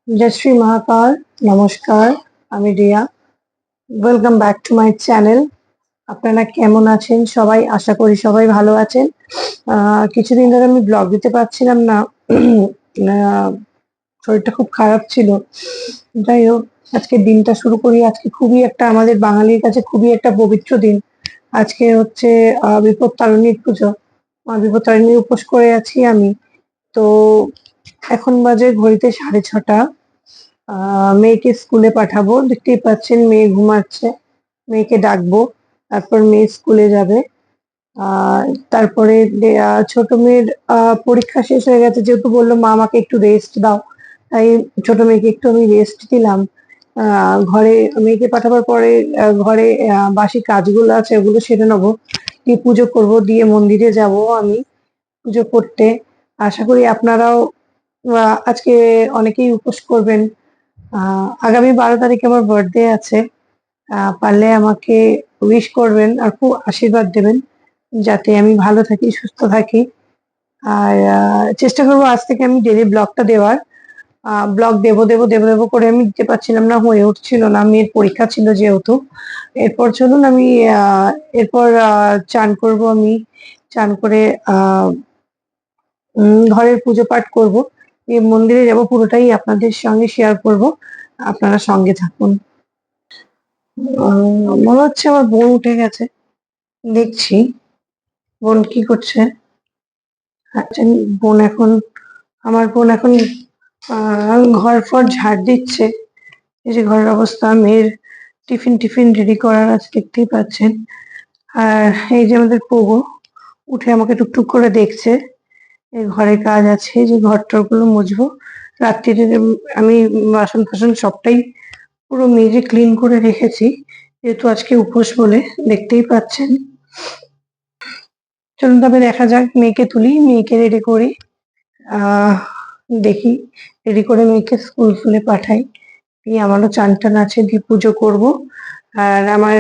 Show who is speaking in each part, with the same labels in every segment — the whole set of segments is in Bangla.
Speaker 1: जय श्री महाकाल नमस्कार আমি Riya welcome back to my channel. আপনারা কেমন আছেন সবাই? আশা করি সবাই ভালো আছেন। কিছুদিন ধরে আমি ব্লগ দিতে পারছিলাম না। আহ, শরীরটা খুব খারাপ ছিল। যাই হোক, আজকে দিনটা শুরু করি। আজকে খুবই একটা আমাদের বাঙালির কাছে খুবই একটা পবিত্র দিন। আজকে হচ্ছে বিপত্তারিণীর পুজো। মা বিপত্তারিণীর উপোস করে আছি আমি। তো এখন বাজে ঘড়িতে 6:30। মেয়েকে স্কুলে পাঠাবো, দেখতেই পাচ্ছেন মেয়ে ঘুমাচ্ছে। মেয়েকে ডাকবো, তারপর মেয়ে স্কুলে যাবে। আহ তারপরে ছোট মেয়ের পরীক্ষা শেষ হয়ে গেছে, যেহেতু বললো মা আমাকে একটু রেস্ট দাও, তাই ছোট মেয়েকে একটু আমি রেস্ট দিলাম। ঘরে মেয়েকে পাঠাবার পরে ঘরে বাসি কাজগুলো আছে ওগুলো সেরে নেবো, দিয়ে পুজো করব, দিয়ে মন্দিরে যাব আমি পুজো করতে। আশা করি আপনারাও আজকে অনেকেই উপোস করবেন। আগামী 12 তারিখে আমার বার্থডে আছে। পারলে আমাকে উইশ করবেন আর খুব আশীর্বাদ দেবেন যাতে আমি ভালো থাকি, সুস্থ থাকি। আর চেষ্টা করবো আজ থেকে আমি ডেলি ব্লগটা দেওয়ার। ব্লগ দেবো করে আমি দিতে পারছিলাম না, হয়ে উঠছিল না, মেয়ের পরীক্ষা ছিল যেহেতু। এরপর চলুন আমি এরপর চান করব আমি। চান করে ঘরের পুজো পাঠ করব, এই মন্দিরে যাব, পুরোটাই আপনাদের সঙ্গে শেয়ার করব। আপনারা সঙ্গে থাকুন। মনে হচ্ছে আমার বোন উঠে গেছে, দেখছি বোন কি করছে। আচ্ছা, বোন এখন আমার বোন এখন ঘর ফর ঝাড় দিচ্ছে। এই যে ঘরের অবস্থা, মেয়ের টিফিন টিফিন রেডি করার আছে, দেখতেই পাচ্ছেন। আর এই যে আমাদের পোগো উঠে আমাকে টুকটুক করে দেখছে। এই ঘরে কাজ আছে, এই যে ঘর টর গুলো মুছবো রাত্রিরে। আমি বাসন ফাসন সবটাই পুরো মেজে ক্লিন করে রেখেছি, যেহেতু আজকে উপোস বলে, দেখতেই পাচ্ছেন। চলুন তবে দেখা যাক, মেয়েকে তুলি, মেয়েকে রেডি করি। আহ দেখি, রেডি করে মেয়েকে স্কুল ফুলে পাঠাই। দিয়ে আমারও চান টান আছে, দিয়ে পুজো করব। আর আমার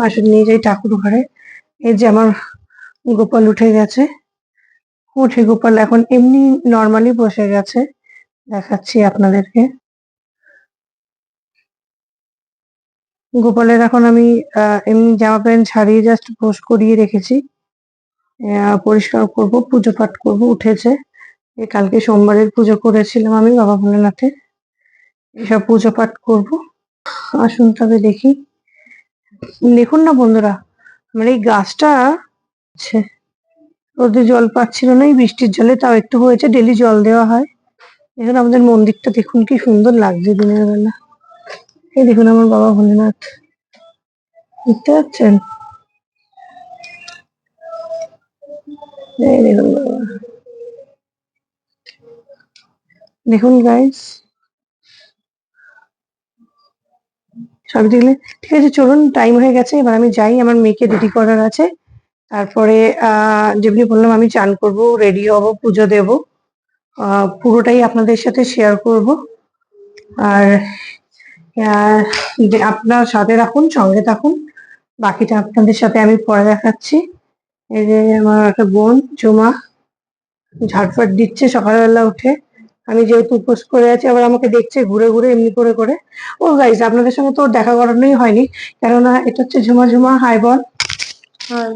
Speaker 1: আসন নিয়ে যাই ঠাকুর ঘরে। এই যে আমার গোপাল উঠে গেছে। উঠে গোপাল এখন এমনি নর্মালি বসে গেছে, দেখাচ্ছি আপনাদেরকে। গোপালের এখন আমি এমনি জামা প্যান্ট ছাড়িয়ে জাস্ট পোস্ট করিয়ে রেখেছি। পরিষ্কার করব, পুজো পাঠ করব, উঠেছে। কালকে সোমবারের পুজো করেছিলাম আমি বাবা ভোলেনাথের, এসব পুজো পাঠ করব। আসুন তবে দেখি। দেখুন না বন্ধুরা, আমার এই গাছটা আছে, রোদে জল পাচ্ছিল না, এই বৃষ্টির জলে তাও একটু হয়েছে, ডেলি জল দেওয়া হয়। এখানে আমাদের মন্দিরটা দেখুন কি সুন্দর লাগছে দিনের বেলা। এই দেখুন আমার বাবা ভোলেনাথ, দেখতে পাচ্ছেন? এই দেখুন বাবা, দেখুন গাইস, সবই দেখলে। ঠিক আছে, চলুন, টাইম হয়ে গেছে, এবার আমি যাই, আমার মেয়েকে রেডি করার আছে। তারপরে যেমনি বললাম আমি চান করব, রেডি হব, পুজো দেব। পুরোটাই আপনাদের সাথে শেয়ার করব। আর আপনার সাথে রাখুন, সঙ্গে থাকুন, বাকিটা আপনাদের সাথে আমি পরে দেখাচ্ছি। এই যে আমার একটা বোন ঝুমা ঝাড়ফাট দিচ্ছে সকালবেলা উঠে। আমি যেহেতু উপোস করে আছি, আবার আমাকে দেখছে ঘুরে ঘুরে এমনি করে করে। ও গাইস, আপনাদের সঙ্গে তো ওর দেখা করানোই হয়নি, কেননা এটা হচ্ছে ঝুমা। ঝুমা হাই বল। হাই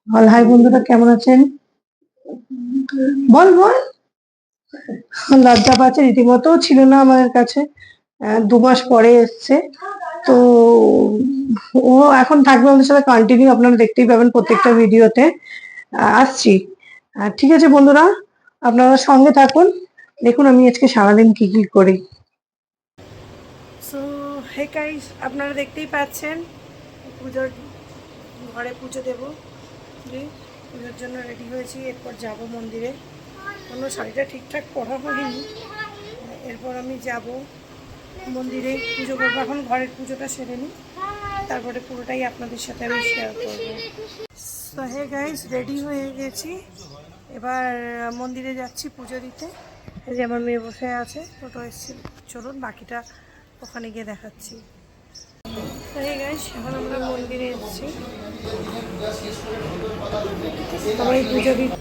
Speaker 1: বল, হাই বন্ধুরা, কেমন আছেন? বল বল। লজ্জা পাচ্ছে রীতিমতো, ছিল না আমাদের কাছে, 2 মাস পরে এসছে। তো ও এখন থাকবে আমাদের সাথে কন্টিনিউ, আপনারা দেখতেই পাবেন প্রত্যেকটা ভিডিওতে। আসছি। ঠিক আছে বন্ধুরা, আপনারা সঙ্গে থাকুন, দেখুন আমি আজকে সারাদিন কি কি করি। সো হে গাইস, আপনারা দেখতেই পাচ্ছেন পুজোর ঘরে পুজো দেবো, পুজোর জন্য রেডি হয়েছি। এরপর যাব মন্দিরে, কোনো শাড়িটা ঠিকঠাক পরা হয়নি। এরপর আমি যাব মন্দিরে পুজো করবো। এখন ঘরের পুজোটা সেরে নিই, তারপরে পুরোটাই আপনাদের সাথে আমি শেয়ার করবো। সো হে গাইস, রেডি হয়ে গেছি, এবার মন্দিরে যাচ্ছি পুজো দিতে। এই যে আমার মেয়ে বসে আছে, টোটো এসেছিল। চলুন বাকিটা ওখানে গিয়ে দেখাচ্ছি। তো হে গাইস, এখন আমরা মন্দিরে এসেছি, সবাই পুজো দিতে।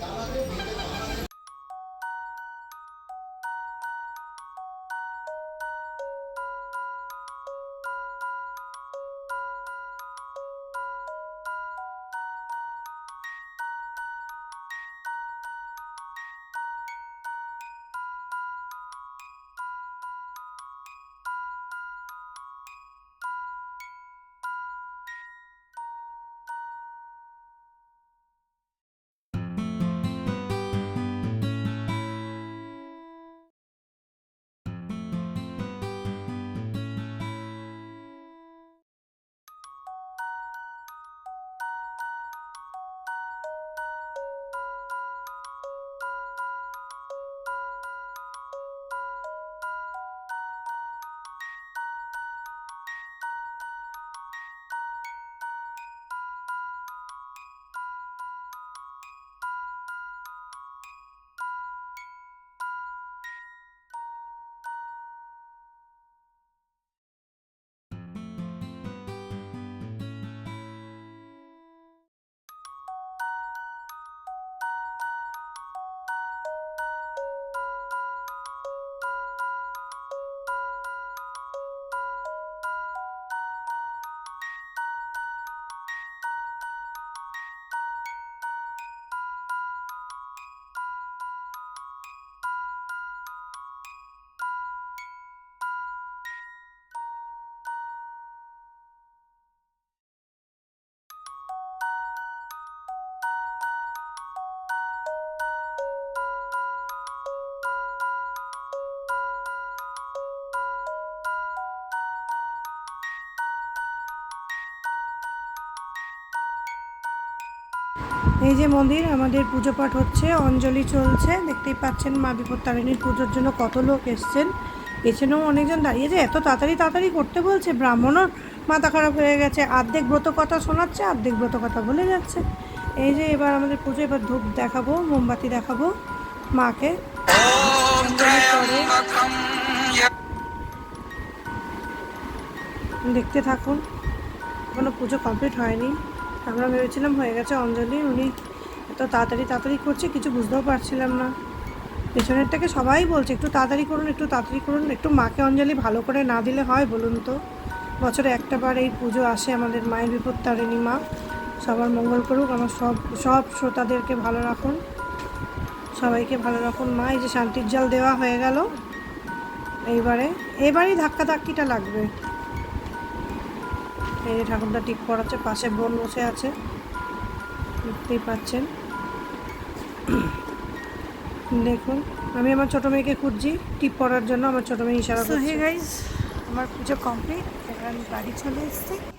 Speaker 1: এই যে মন্দির, আমাদের পুজো পাঠ হচ্ছে, অঞ্জলি চলছে, দেখতেই পাচ্ছেন। মা বিপত্তারিণীর পুজোর জন্য কত লোক এসছেন, পেছনেও অনেকজন দাঁড়িয়েছে। এত তাড়াতাড়ি তাড়াতাড়ি করতে বলছে, ব্রাহ্মণও মাথা খারাপ হয়ে গেছে, অর্ধেক ব্রত কথা শোনাচ্ছে, অর্ধেক ব্রত কথা বলে যাচ্ছে। এই যে এবার আমাদের পুজো, এবার ধূপ দেখাবো, মোমবাতি দেখাবো মাকে। দেখতে থাকুন, এখনো পুজো কমপ্লিট হয়নি। আমরা ভেবেছিলাম হয়ে গেছে অঞ্জলি, উনি এত তাড়াতাড়ি তাড়াতাড়ি করছে, কিছু বুঝতেও পারছিলাম না। পেছনের থেকে সবাই বলছে একটু তাড়াতাড়ি করুন, একটু তাড়াতাড়ি করুন। একটু মাকে অঞ্জলি ভালো করে না দিলে হয় বলুন তো? বছরে একটা বার এই পুজো আসে আমাদের, মায়ের বিপত্তারিণী মা সবার মঙ্গল করুক। আমার সব সব শ্রোতাদেরকে ভালো রাখুন, সবাইকে ভালো রাখুন মা। এই যে শান্তির জল দেওয়া হয়ে গেল, এবারই ধাক্কিটা লাগবে। এই যে ঠাকুরটা টিপ পড়াচ্ছে, পাশে বোন বসে আছে, দেখতেই পাচ্ছেন। দেখুন, আমি আমার ছোটো মেয়েকে খুঁজছি টিপ পড়ার জন্য, আমার ছোটো মেয়ে ইশারা করছে।
Speaker 2: হে গাইজ, আমার পুজো কমপ্লিট, এবার আমি বাড়ি চলে এসেছি।